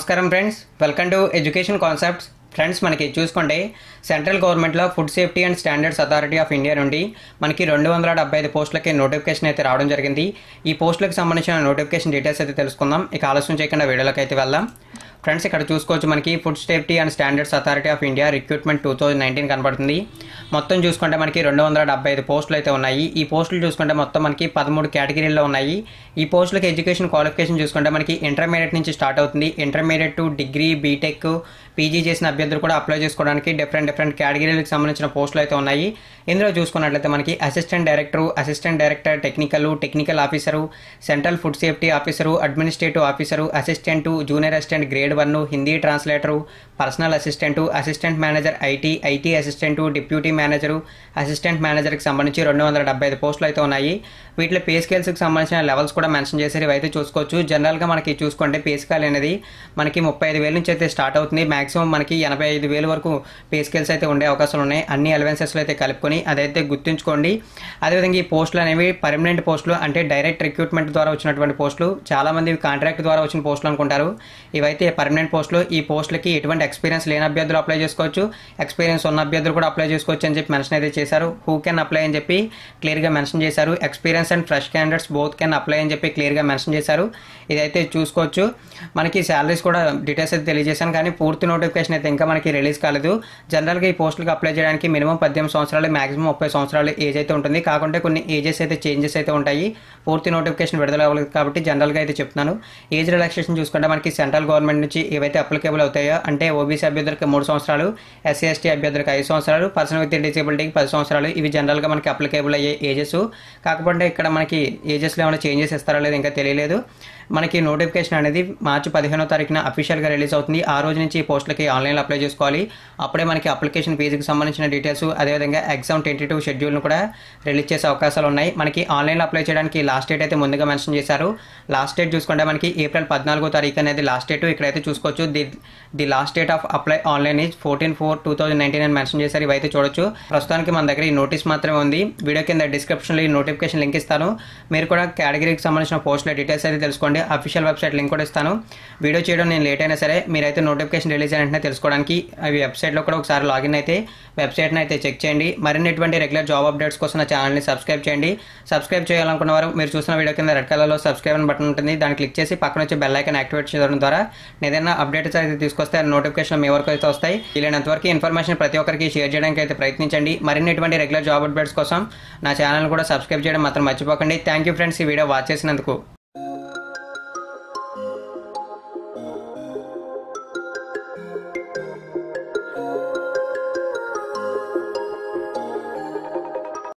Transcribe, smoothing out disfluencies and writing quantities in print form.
నమస్కారం friends, welcome to education concepts. Friends, మనకి చూసుకుంటే సెంట్రల్ గవర్నమెంట్లో food safety and standards authority of India నుండి మనకి 275 పోస్టులకి నోటిఫికేషన్ అయితే రావడం జరిగింది. ఈ పోస్టులకు సంబంధించిన నోటిఫికేషన్ డీటెయిల్స్ అయితే తెలుసుకుందాం. ఇక ఆలస్యం చేయకుండా వీడియోలోకి అయితే వెళ్దాం. ఫ్రెండ్స్, ఇక్కడ చూసుకోవచ్చు మనకి food safety and standards authority of India recruitment 2019 కనబడుతుంది. మొత్తం చూసుకుంటే మనకి 275 పోస్టులు అయితే ఉన్నాయి. ఈ పోస్టులు చూసుకుంటే మొత్తం మనకి 13 కేటగిరీల్లో ఉన్నాయి. ఈ పోస్టులకి ఎడ్యుకేషన్ క్వాలిఫికేషన్ చూసుకుంటే మనకి ఇంటర్మీడియట్ నుంచి స్టార్ట్ అవుతుంది. Intermediate to degree, BTech, PG చేసిన అభ్యర్థులు కూడా అప్లై చేసుకోవడానికి డిఫరెంట్ కేటగిరీలకు సంబంధించిన పోస్టులు అయితే ఉన్నాయి. ఇందులో చూసుకున్నట్లయితే మనకి assistant director technical officer, central food safety officer, administrative officer, assistant, junior assistant grade 1, Hindi translator, personal assistant manager IT assistant, deputy manager, assistant మేనేజర్కి సంబంధించి 275 పోస్టులు అయితే ఉన్నాయి. వీటిలో పే స్కేల్స్కి సంబంధించిన లెవెల్స్ కూడా మెన్షన్ చేశారు. ఇవైతే చూసుకోవచ్చు. జనరల్గా మనకి చూసుకుంటే పే స్కేల్ అనేది మనకి 35,000 నుంచి అయితే స్టార్ట్ అవుతుంది. మాక్సిమం మనకి 85,000 వరకు పే స్కేల్స్ అయితే ఉండే అవకాశాలు ఉన్నాయి. అన్ని అలవెన్సెస్లో అయితే కలుపుకొని అదైతే గుర్తుంచుకోండి. అదేవిధంగా ఈ పోస్టులు అనేవి పర్మనెంట్ పోస్టులు, అంటే డైరెక్ట్ రిక్రూట్మెంట్ ద్వారా వచ్చినటువంటి పోస్టులు. చాలామంది కాంట్రాక్ట్ ద్వారా వచ్చిన పోస్టులు అనుకుంటారు. ఇవైతే పర్మనెంట్ పోస్టులు. ఈ పోస్టులకి ఎటువంటి ఎక్స్పీరియన్స్ లేని అభ్యర్థులు అప్లై చేసుకోవచ్చు, ఎక్స్పీరియన్స్ ఉన్న అభ్యర్థులు కూడా అప్లై చేసుకోవచ్చు అని చెప్పి మెన్షన్ అయితే చేశారు. హూ కెన్ అప్లై అని చెప్పి క్లియర్గా మెన్షన్ చేశారు. Experience and fresh candidates both can apply అని చెప్పి క్లియర్గా మెన్షన్ చేశారు. ఇదైతే చూసుకోవచ్చు. మనకి శాలరీస్ కూడా డీటెయిల్స్ అయితే తెలియజేశాను, కానీ పూర్తి నోటిఫికేషన్ అయితే ఇంకా మనకి రిలీజ్ కాలేదు. జనరల్గా ఈ పోస్టులకు అప్లై చేయడానికి మినిమం 18 సంవత్సరాలు, మాక్సిమం 30 సంవత్సరాలు ఏజ్ అయితే ఉంటుంది. కాకుంటే కొన్ని ఏజెస్ అయితే చేంజెస్ అయితే ఉంటాయి. పూర్తి నోటిఫికేషన్ విడుదల అవ్వలేదు కాబట్టి జనరల్గా అయితే చెప్తున్నాను. ఏజ్ రిలాక్సేషన్ చూసుకుంటే మనకి సెంట్రల్ గవర్నమెంట్ నుంచి ఏవైతే అప్లికేబుల్ అవుతాయో, అంటే ఓబీసీ అభ్యర్థులకు 3 సంవత్సరాలు, ఎస్సీ ఎస్టీ అభ్యర్థులకు 5 సంవత్సరాలు, పర్సన్ విత్ డిసేబిలిటీకి 10 సంవత్సరాలు. ఇవి జనరల్గా మనకి అప్లికేబుల్ అయ్యే ఏజెస్. కాకపోతే ఇక్కడ మనకి ఏజెస్లో ఏమైనా చేంజెస్ ఇస్తారో లేదో ఇంకా తెలియలేదు. మనకి నోటిఫికేషన్ అనేది మార్చి 15వ తారీఖున అఫీషియల్గా రిలీజ్ అవుతుంది. ఆ రోజు నుంచి ఈ పోస్టులకి ఆన్లైన్లో అప్లై చేసుకోవాలి. అప్పుడే మనకి అప్లికేషన్ ఫీజుకి సంబంధించిన డీటెయిల్స్, అదేవిధంగా ఎగ్జామ్ టెంటేటివ్ షెడ్యూల్ను కూడా రిలీజ్ చేసే అవకాశాలు ఉన్నాయి. మనకి ఆన్లైన్లో అప్లై చేయడానికి లాస్ట్ డేట్ అయితే ముందుగా మెన్షన్ చేశారు. లాస్ట్ డేట్ చూసుకుంటే మనకి ఏప్రిల్ 14వ తారీఖు అనేది లాస్ట్ డేట్. ఇక్కడైతే చూసుకోవచ్చు the last date of apply online is 14/4/2019 అని మెన్షన్ చేశారు. ఇవైతే చూడొచ్చు. ప్రస్తుతానికి మన దగ్గర ఈ నోటీస్ మాత్రమే ఉంది. వీడియో కింద డిస్క్రిప్షన్లో ఈ నోటిఫికేషన్ లింక్ ఇస్తాను. మీరు కూడా కేటగిరీకి సంబంధించిన పోస్టుల డీటెయిల్స్ అయితే తెలుసుకోండి. అఫీషియల్ వెబ్సైట్ లింక్ కూడా ఇస్తాను. వీడియో చేయడం నేను లేట్ అయినా సరే మీరైతే నోటిఫికేషన్ రిలీజ్ అయిన వెంటనే తెలుసుకోవడానికి అవి వెబ్సైట్లో కూడా ఒకసారి లాగిన్ అయితే వెబ్సైట్ని అయితే చెక్ చేయండి. మరిన్ని రెగ్యులర్ జాబ్ అప్డేట్స్ కోసం నా ఛానల్ని సబ్స్క్రైబ్ చేయండి. సబ్స్క్రైబ్ చేయాలనుకున్న వారు మీరు చూసిన వీడియో కింద రెడ్ కలర్లో సబ్స్క్రైబ్ అని బటన్ ఉంటుంది. దాన్ని క్లిక్ చేసి పక్కన వచ్చే బెల్ ఐకాన్ యాక్టివేట్ చేయడం ద్వారా ఏదైనా అప్డేట్స్ అయితే తీసుకొస్తే నోటిఫికేషన్ మీ వరకు అయితే వస్తాయి. వీలైనంత వరకు ఇన్ఫర్మేషన్ ప్రతి ఒక్కరికి షేర్ చేయడానికి అయితే ప్రయత్నించండి. మరిన్ని రెగ్యులర్ జాబ్ అప్డేట్స్ కోసం నా ఛానల్ కూడా సబ్స్క్రైబ్ చేయడం మాత్రం మర్చిపోకండి. థ్యాంక్ యూ ఫ్రెండ్స్, ఈ వీడియో వాచ్ చేసినందుకు.